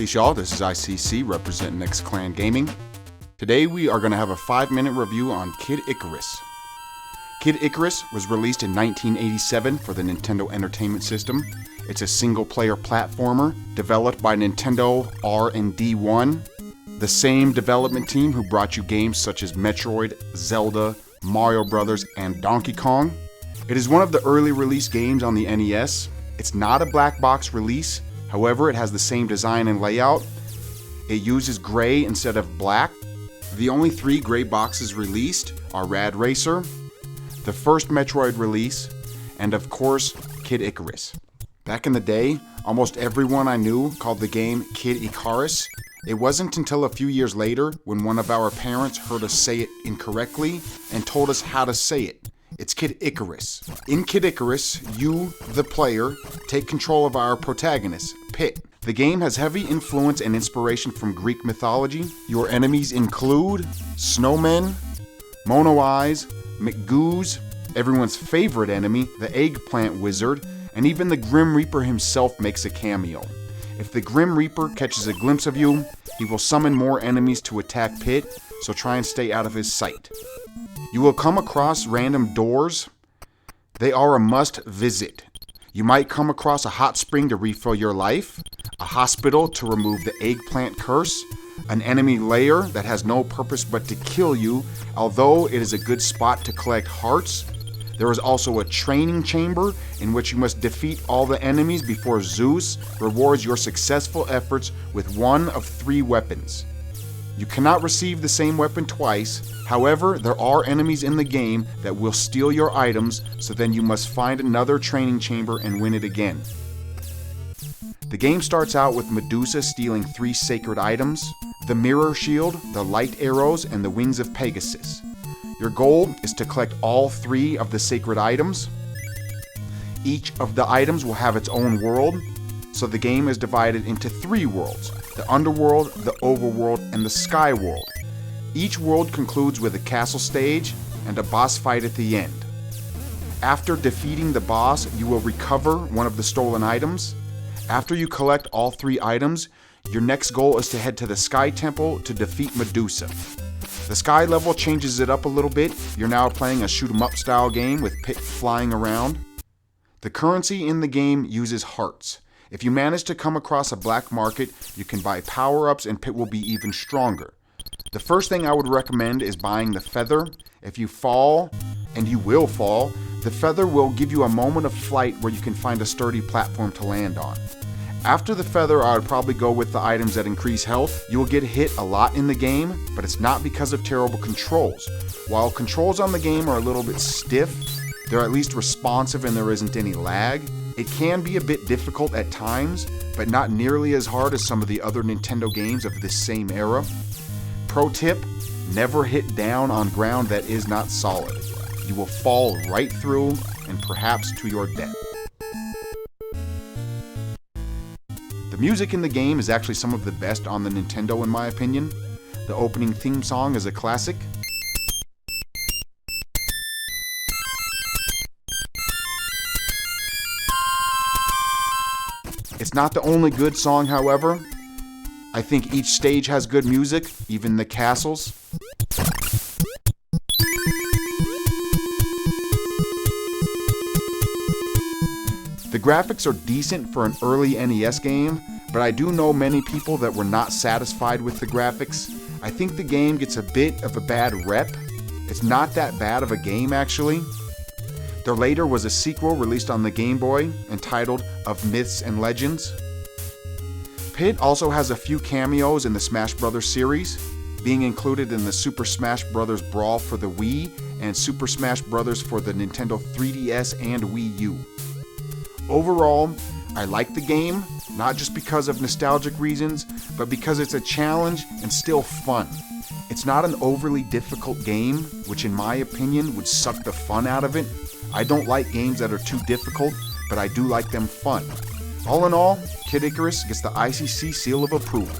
Peace y'all, this is ICC representing X Clan Gaming. Today we are going to have a 5-minute review on Kid Icarus. Kid Icarus was released in 1987 for the Nintendo Entertainment System. It's a single-player platformer developed by Nintendo R&D 1, the same development team who brought you games such as Metroid, Zelda, Mario Bros., and Donkey Kong. It is one of the early release games on the NES. It's not a black box release, however it has the same design and layout. It uses gray instead of black. The only 3 gray boxes released are Rad Racer, the first Metroid release, and of course, Kid Icarus. Back in the day, almost everyone I knew called the game Kid Icarus. It wasn't until a few years later when one of our parents heard us say it incorrectly and told us how to say it. It's Kid Icarus. In Kid Icarus, you, the player, take control of our protagonist, Pit. The game has heavy influence and inspiration from Greek mythology. Your enemies include snowmen, mono eyes, McGoos, everyone's favorite enemy, the eggplant wizard, and even the Grim Reaper himself makes a cameo. If the Grim Reaper catches a glimpse of you, he will summon more enemies to attack Pit, so try and stay out of his sight. You will come across random doors. They are a must visit. You might come across a hot spring to refill your life, a hospital to remove the eggplant curse, an enemy lair that has no purpose but to kill you, although it is a good spot to collect hearts. There is also a training chamber in which you must defeat all the enemies before Zeus rewards your successful efforts with one of 3 weapons. You cannot receive the same weapon twice, however, there are enemies in the game that will steal your items, so then you must find another training chamber and win it again. The game starts out with Medusa stealing 3 sacred items, the mirror shield, the light arrows, and the wings of Pegasus. Your goal is to collect all 3 of the sacred items. Each of the items will have its own world, so the game is divided into 3 worlds: the underworld, the overworld, and the sky world. Each world concludes with a castle stage and a boss fight at the end. After defeating the boss, you will recover one of the stolen items. After you collect all 3 items, your next goal is to head to the Sky Temple to defeat Medusa. The sky level changes it up a little bit. You're now playing a shoot-'em-up style game with Pit flying around. The currency in the game uses hearts. If you manage to come across a black market, you can buy power-ups and Pit will be even stronger. The first thing I would recommend is buying the feather. If you fall, and you will fall, the feather will give you a moment of flight where you can find a sturdy platform to land on. After the feather, I would probably go with the items that increase health. You will get hit a lot in the game, but it's not because of terrible controls. While controls on the game are a little bit stiff, they're at least responsive and there isn't any lag. It can be a bit difficult at times, but not nearly as hard as some of the other Nintendo games of this same era. Pro tip, never hit down on ground that is not solid. You will fall right through and perhaps to your death. The music in the game is actually some of the best on the Nintendo in my opinion. The opening theme song is a classic. It's not the only good song, however. I think each stage has good music, even the castles. The graphics are decent for an early NES game, but I do know many people that were not satisfied with the graphics. I think the game gets a bit of a bad rep. It's not that bad of a game, actually. There later was a sequel released on the Game Boy entitled Of Myths and Legends. Pit also has a few cameos in the Smash Bros. Series, being included in the Super Smash Bros. Brawl for the Wii and Super Smash Bros. For the Nintendo 3DS and Wii U. Overall, I like the game, not just because of nostalgic reasons, but because it's a challenge and still fun. It's not an overly difficult game, which in my opinion would suck the fun out of it. I don't like games that are too difficult, but I do like them fun. All in all, Kid Icarus gets the ICC seal of approval.